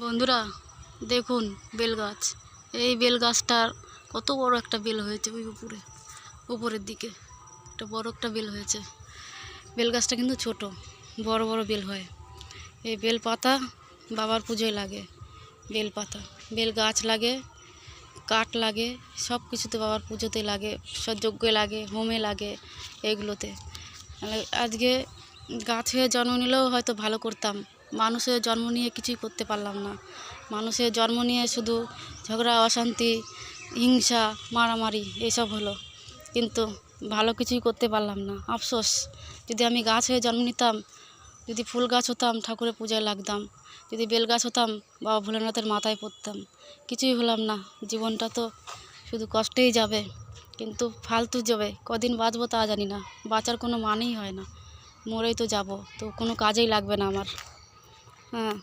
বন্ধুরা দেখুন বেল গাছ। এই বেল গাছটার কত বড় একটা বেল হয়েছে, ওই উপরের দিকে একটা বড় একটা বেল হয়েছে। বেল গাছটা কিন্তু ছোট, বড় বড় বেল হয়। এই বেল পাতা বাবার পুজোয় লাগে, বেল পাতা, বেল গাছ লাগে, কাঠ লাগে, সব কিছুতে বাবার পুজোতে লাগে, সব যজ্ঞে লাগে, হোমে লাগে, এগুলোতে। আজকে গাছ হয়ে জন্ম নিলেও হয়তো ভালো করতাম। মানুষের জন্ম নিয়ে কিছুই করতে পারলাম না। মানুষের জন্ম নিয়ে শুধু ঝগড়া, অশান্তি, হিংসা, মারামারি এইসব হলো, কিন্তু ভালো কিছুই করতে পারলাম না। আফসোস, যদি আমি গাছ হয়ে জন্ম নিতাম, যদি ফুল গাছ হতাম ঠাকুরের পূজায় লাগতাম, যদি বেল গাছ হতাম বাবা ভোলেনাথের মাথায় পড়তাম। কিছুই হলাম না, জীবনটা তো শুধু কষ্টেই যাবে, কিন্তু ফালতু যাবে। কদিন বাঁচবো তা জানি না, বাঁচার কোনো মানেই হয় না। মরেই তো যাব, তো কোনো কাজেই লাগবে না আমার। হ্যাঁ।